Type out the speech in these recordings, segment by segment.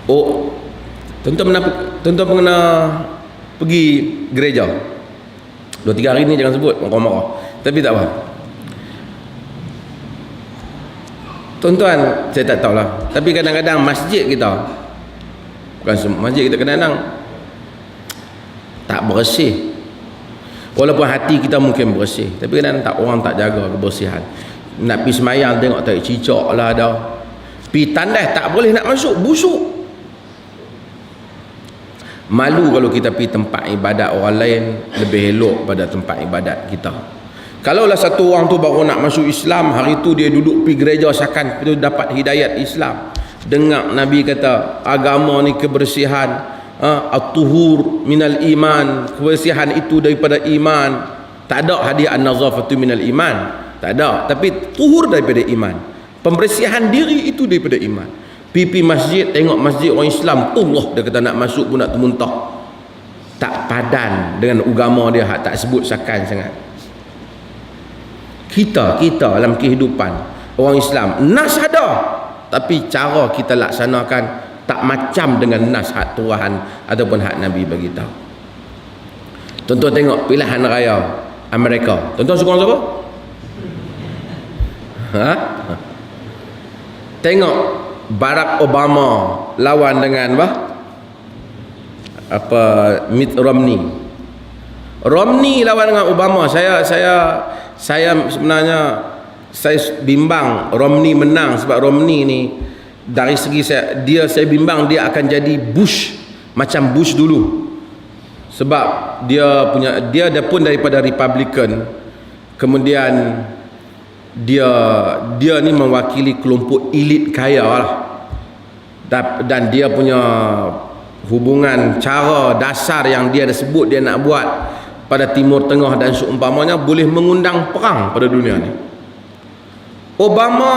Oh, tuan-tuan pernah pergi gereja? 2-3 hari ni jangan sebut, marah-marah. Tapi tak apa. Tuan-tuan, saya tak tahulah. Tapi kadang-kadang masjid kita, bukan semua masjid kita, kadang-kadang tak bersih. Walaupun hati kita mungkin bersih, tapi kadang-kadang orang tak jaga kebersihan. Nak pergi semayang tengok tak cicak lah dah. Pergi tandas tak boleh nak masuk, busuk. Malu kalau kita pergi tempat ibadat orang lain lebih elok pada tempat ibadat kita. Kalaulah satu orang tu baru nak masuk Islam, hari tu dia duduk pergi gereja seakan itu dapat hidayat Islam. Dengar Nabi kata agama ni kebersihan, at-tuhur minal iman, kebersihan itu daripada iman. Tak ada hadiah an-nazafatu minal iman, tak ada, tapi tuhur daripada iman. Pembersihan diri itu daripada iman. Pipi masjid, tengok masjid orang Islam, Allah, dia kata nak masuk pun nak termuntah. Tak padan dengan agama dia, tak sebut sakan sangat. Kita dalam kehidupan orang Islam, nas ada, tapi cara kita laksanakan tak macam dengan nas hak Tuhan ataupun hak Nabi bagi tahu. Tuan-tuan tengok pilihan raya Amerika. Tuan-tuan sokong siapa? Tengok Barack Obama lawan dengan Mitt Romney. Romney lawan dengan Obama. Saya sebenarnya saya bimbang Romney menang, sebab Romney ni dari segi saya bimbang dia akan jadi Bush, macam Bush dulu. Sebab dia pun daripada Republican, kemudian dia ni mewakili kelompok elit kaya lah, dan dia punya hubungan cara dasar yang dia dah sebut dia nak buat pada Timur Tengah dan seumpamanya boleh mengundang perang pada dunia ni. Obama,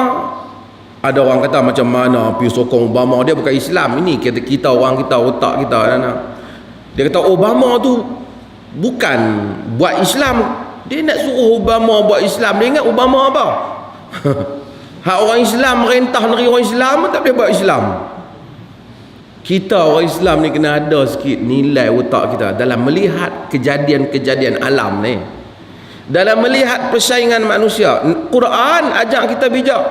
ada orang kata macam mana pergi sokong Obama, dia bukan Islam. Ini kita orang kita, otak kita. Dia kata Obama tu bukan buat Islam, dia nak suruh Obama buat Islam. Dia ingat Obama apa? Hak orang Islam merintah negeri orang Islam tak boleh buat Islam. Kita orang Islam ni kena ada sikit nilai otak kita dalam melihat kejadian-kejadian alam ni, dalam melihat persaingan manusia. Quran ajak kita bijak.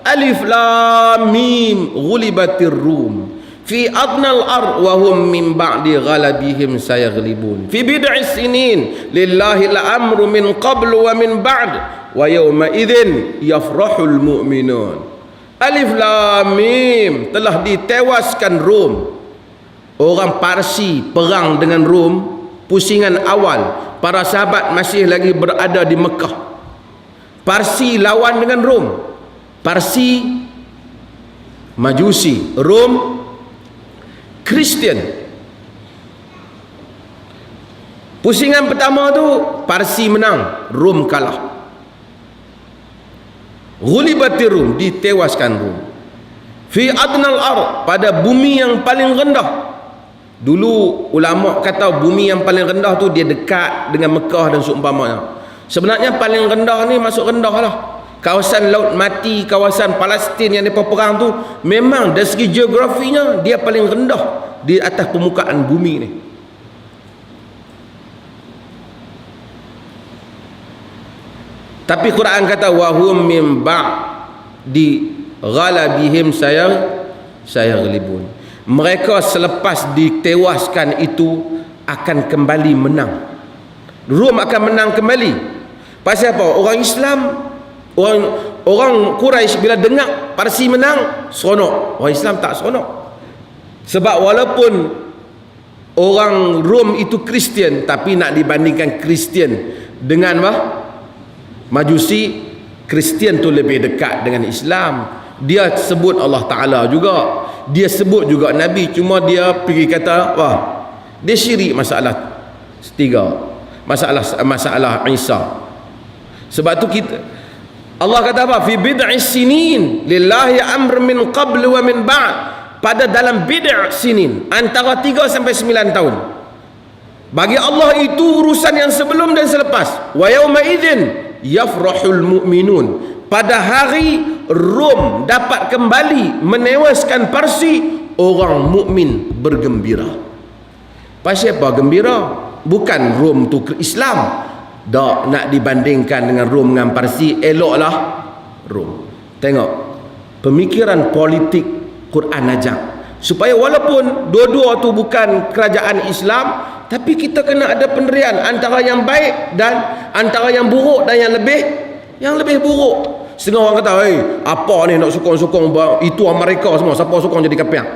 Alif lam mim ghulibatir rum fi adnal ard wa hum min ba'di ghalabihim sayaghlibun fi bid'i sinin lillahi al-amru min qablu wa min ba'd wa yawma idzin yafrahul mu'minun. Alif lam mim, telah ditewaskan Rom. Orang Parsi perang dengan Rom, pusingan awal, para sahabat masih lagi berada di Mekah. Parsi lawan dengan Rom. Parsi Majusi, Rom Kristian. Pusingan pertama tu Parsi menang, Rom kalah. Ghulibatir Rum, ditewaskan Rom. Fi adnal ard, pada bumi yang paling rendah. Dulu ulama kata bumi yang paling rendah tu dia dekat dengan Mekah dan seumpamanya. Sebenarnya paling rendah ni masuk rendah lah. Kawasan Laut Mati, kawasan Palestin yang mereka perang tu, memang dari segi geografinya dia paling rendah di atas permukaan bumi ni. Tapi Quran kata wahum mim ba'di ghalabihim sayaghlibun. Mereka selepas ditewaskan itu akan kembali menang. Rom akan menang kembali. Pasal apa? Orang Islam, orang Quraisy bila dengar Parsi menang, seronok. Orang Islam tak seronok. Sebab walaupun orang Rom itu Kristian, tapi nak dibandingkan Kristian dengan Majusi, Kristian tu lebih dekat dengan Islam. Dia sebut Allah Ta'ala juga, dia sebut juga Nabi, cuma dia pergi kata dia syirik masalah tiga, masalah Isa. Sebab tu kita, Allah kata apa? Fi bid'i sinin lillahi amr min qabl wa min ba'd. Pada dalam bid'i sinin, antara 3 sampai 9 tahun. Bagi Allah itu urusan yang sebelum dan selepas. Wa yauma idzin yafrahul mu'minun. pada hari Rom dapat kembali menewaskan Parsi, orang mukmin bergembira. Pasal apa gembira? Bukan Rom tu Islam, dak nak dibandingkan dengan Rom dengan Parsi, eloklah Rom. Tengok pemikiran politik Quran ajak supaya walaupun dua-dua tu bukan kerajaan Islam, tapi kita kena ada pendirian antara yang baik dan antara yang buruk dan yang lebih buruk. Setengah orang kata, apa ni nak sokong-sokong itu Amerika semua, siapa sokong jadi kapiak?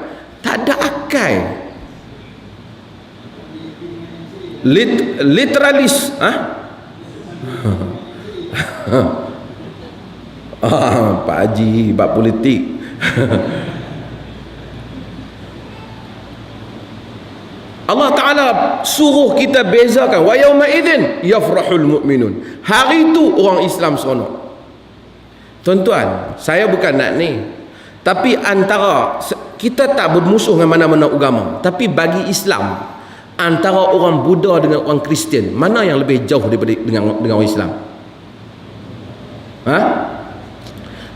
Tak ada akal. Literalis, Pak Haji bab politik. Allah Ta'ala suruh kita bezakan, wa yawma idzin yafrahul mu'minun. Hari itu orang Islam seronok. Tuan-tuan, saya bukan nak ni, tapi antara kita tak bermusuh dengan mana-mana agama, tapi bagi Islam antara orang Buddha dengan orang Kristian, mana yang lebih jauh daripada dengan orang Islam?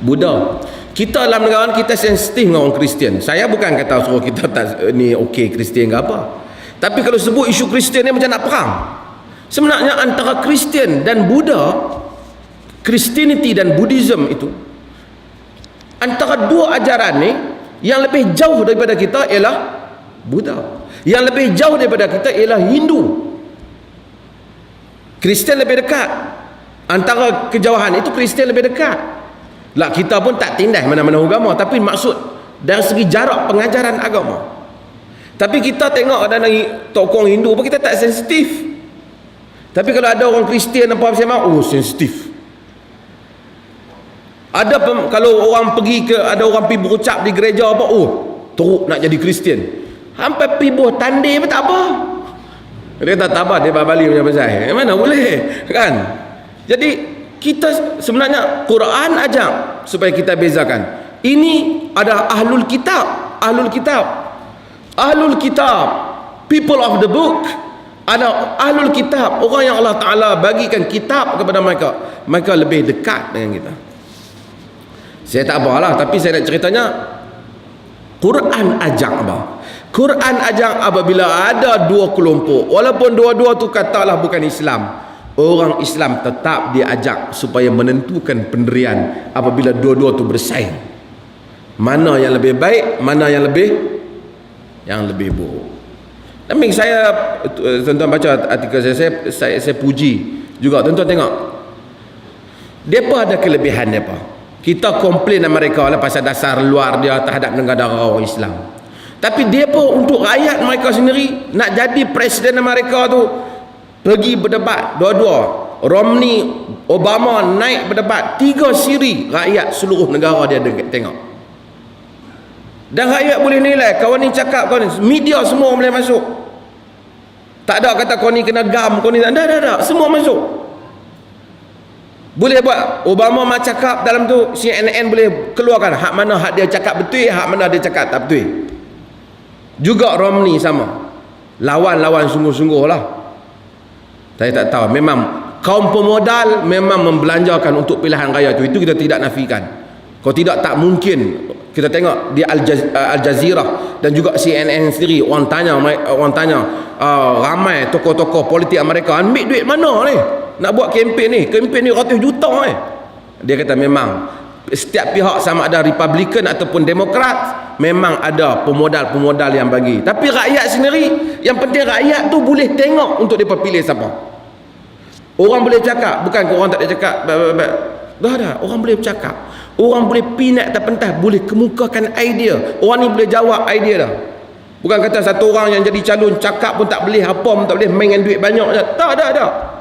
Buddha. Kita dalam negara kita sensitif dengan orang Kristian. Saya bukan kata suruh kita tak ni okey Kristian ke apa, tapi kalau sebut isu Kristian ni macam nak perang. Sebenarnya antara Kristian dan Buddha, Christianity dan Buddhism itu, antara dua ajaran ni yang lebih jauh daripada kita ialah Buddha. Yang lebih jauh daripada kita ialah Hindu. Kristian lebih dekat. Antara kejauhan itu Kristian lebih dekat. Lah kita pun tak tindas mana-mana agama, tapi maksud dari segi jarak pengajaran agama. Tapi kita tengok dari tokoh Hindu pun kita tak sensitif. Tapi kalau ada orang Kristian apa macam sensitif. Ada kalau orang pergi ada orang pergi berucap di gereja apa, teruk nak jadi Kristian. Sampai pergi buah tandai pun tak apa. Dia tak apa, dia balik macam pasal. Mana boleh, kan? Jadi kita sebenarnya Quran ajak supaya kita bezakan. Ini ada ahlul kitab, people of the book. Ada ahlul kitab, orang yang Allah Ta'ala bagikan kitab kepada mereka. Mereka lebih dekat dengan kita. Saya tak apalah, tapi saya nak ceritanya Quran ajak apa? Quran ajak apabila ada dua kelompok, walaupun dua-dua tu katalah bukan Islam, orang Islam tetap diajak supaya menentukan pendirian apabila dua-dua tu bersaing. Mana yang lebih baik, mana yang lebih buruk. Tapi saya, tuan-tuan baca artikel saya puji juga. Tuan-tuan tengok, mereka ada kelebihan mereka. Kita komplain dengan mereka lah pasal dasar luar dia terhadap negara orang Islam. Tapi mereka untuk rakyat mereka sendiri, nak jadi presiden mereka tu, pergi berdebat dua-dua. Romney, Obama naik berdebat 3 siri, rakyat seluruh negara dia tengok. Dan rakyat boleh nilai, kawan ni cakap, kawan ni, media semua boleh masuk. Tak ada kata kau ni kena gam, kau ni tak ada, semua masuk. Boleh buat Obama mah cakap dalam tu, CNN boleh keluarkan hak mana hak dia cakap betul, hak mana dia cakap tak betul. Juga Romney sama. Lawan-lawan sungguh-sungguh lah. Saya tak tahu, memang kaum pemodal memang membelanjakan untuk pilihan raya itu kita tidak nafikan. Kalau tidak, tak mungkin. Kita tengok di Al Jazeera dan juga CNN sendiri, orang tanya ramai tokoh-tokoh politik Amerika, ambil duit mana ni nak buat kempen ni ratus juta ni. Dia kata memang setiap pihak, sama ada Republican ataupun Demokrat, memang ada pemodal-pemodal yang bagi. Tapi rakyat sendiri, yang penting rakyat tu boleh tengok untuk dia pilih siapa. Orang boleh cakap, bukan orang tak boleh cakap, dah orang boleh bercakap. Orang boleh pinat tak pentas, boleh kemukakan idea. Orang ni boleh jawab idea dah. Bukan kata satu orang yang jadi calon cakap pun tak boleh, apa pun tak boleh, main dengan duit banyak. Tak.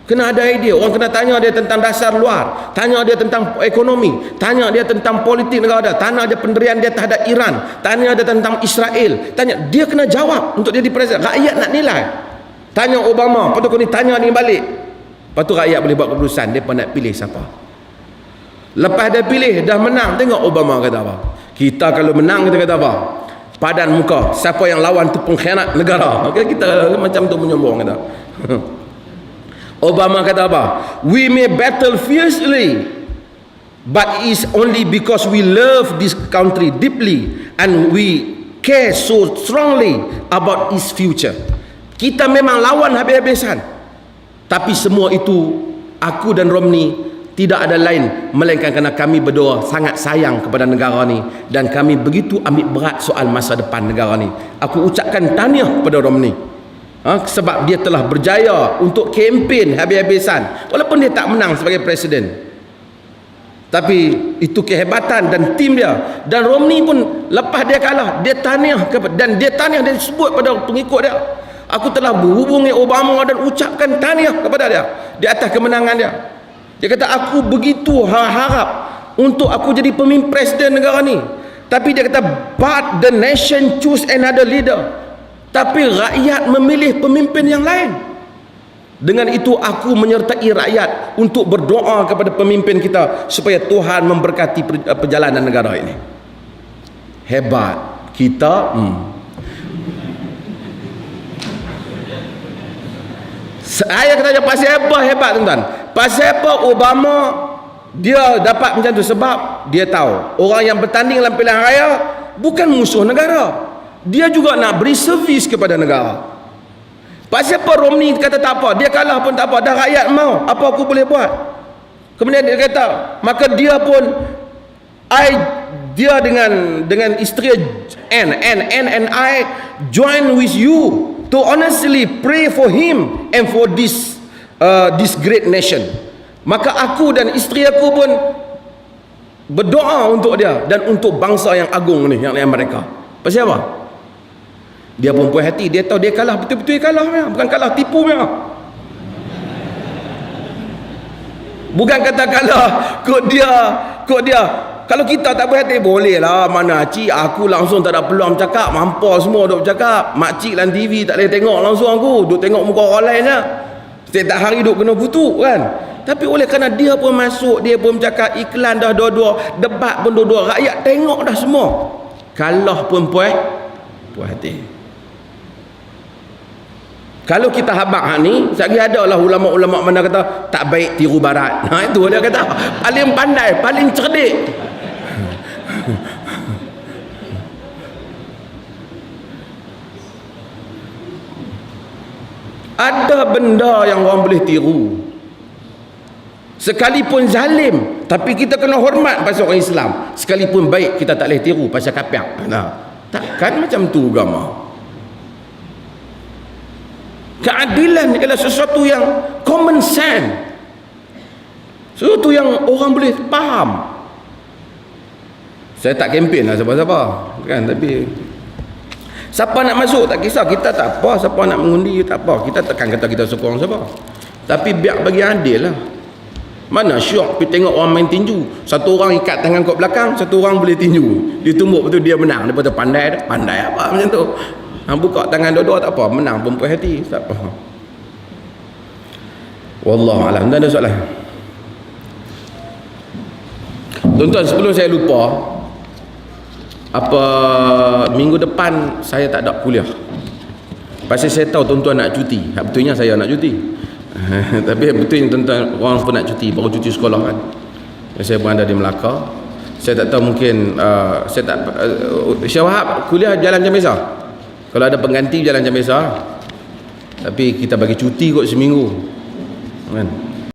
Kena ada idea. Orang kena tanya dia tentang dasar luar, tanya dia tentang ekonomi, tanya dia tentang politik negara dia, tanya dia pendirian dia terhadap Iran, tanya dia tentang Israel, tanya dia kena jawab untuk jadi presiden. Rakyat nak nilai. Tanya Obama, lepas tu kau ni tanya ni balik. Lepas tu rakyat boleh buat keputusan dia nak pilih siapa. Lepas dia pilih, dah menang, tengok Obama kata apa. Kita kalau menang, kita kata apa? Padan muka, siapa yang lawan tu pengkhianat negara. Kita macam tu menyombong kata. Obama kata apa? We may battle fiercely, but it's only because we love this country deeply and we care so strongly about its future. Kita memang lawan habis-habisan, tapi semua itu aku dan Romney tidak ada lain melainkan kerana kami berdua sangat sayang kepada negara ni dan kami begitu ambil berat soal masa depan negara ni. Aku ucapkan tahniah kepada Romney, sebab dia telah berjaya untuk kempen habis-habisan walaupun dia tak menang sebagai presiden. Tapi itu kehebatan dan tim dia. Dan Romney pun lepas dia kalah, dia tahniah dan dia sebut pada pengikut dia, aku telah berhubungi Obama dan ucapkan tahniah kepada dia di atas kemenangan dia. Dia kata aku begitu harap untuk aku jadi pemimpin presiden negara ni. Tapi dia kata but the nation choose another leader. Tapi rakyat memilih pemimpin yang lain. Dengan itu aku menyertai rakyat untuk berdoa kepada pemimpin kita supaya Tuhan memberkati perjalanan negara ini. Hebat kita. Saya kata pasal apa hebat tuan-tuan? Pasal apa Obama dia dapat macam tu? Sebab dia tahu orang yang bertanding dalam pilihan raya bukan musuh negara. Dia juga nak beri servis kepada negara. Pasal apa Romney kata tak apa, dia kalah pun tak apa, dah rakyat mau, apa aku boleh buat? Kemudian dia kata, maka dia pun dia dengan isteri Anne and I join with you to honestly pray for him and for this great nation. Maka aku dan isteri aku pun berdoa untuk dia dan untuk bangsa yang agung ni, yang mereka. Pasal apa? Dia pun puas hati, dia tahu dia kalah, betul-betul dia kalah memang. Bukan kalah tipu memang. Bukan kata kalah kod dia. Kalau kita tak puas hati, boleh lah, mana cik aku langsung tak ada peluang bercakap, mampus semua duk bercakap. Makcik dalam TV tak boleh tengok langsung aku, duk tengok muka orang lain je. Setiap hari duk kena kutuk kan. Tapi oleh kerana dia pun masuk, dia pun bercakap, iklan dah dua-dua, debat pun dua-dua, rakyat tengok dah semua. Kalah pun puas hati. Kalau kita habaq ni, sekali ada lah ulama-ulama mana kata tak baik tiru barat. Itu dia kata paling pandai, paling cerdik. Ada benda yang orang boleh tiru. Sekalipun zalim, tapi kita kena hormat pasal orang Islam. Sekalipun baik, kita tak boleh tiru pasal kafir. Takkan macam tu agama. Keadilan ialah sesuatu yang common sense, sesuatu yang orang boleh faham. Saya tak kempen lah siapa-siapa kan, tapi siapa nak masuk tak kisah, kita tak apa. Siapa nak mengundi tak apa, kita takkan kata kita sokong siapa. Tapi biar bagi adil lah. Mana syok pergi tengok orang main tinju, satu orang ikat tangan kat belakang, satu orang boleh tinju, dia tumbuk betul dia menang. Dia kata pandai apa macam tu. Buka tangan dua-dua tak apa, menang pun puas hati, tak apa. Wallahu a'lam. Tak ada soalan. Tuan-tuan, sebelum saya lupa, apa minggu depan saya tak ada kuliah. Pasal saya tahu tuan-tuan nak cuti. Betulnya saya nak cuti. Tapi betulnya tuan-tuan orang pun nak cuti, baru cuti sekolah kan. Saya berada di Melaka. Saya tak tahu mungkin Syah Wahab kuliah jalan macam biasa. Kalau ada pengganti jalan macam biasa. Tapi kita bagi cuti kot seminggu kan.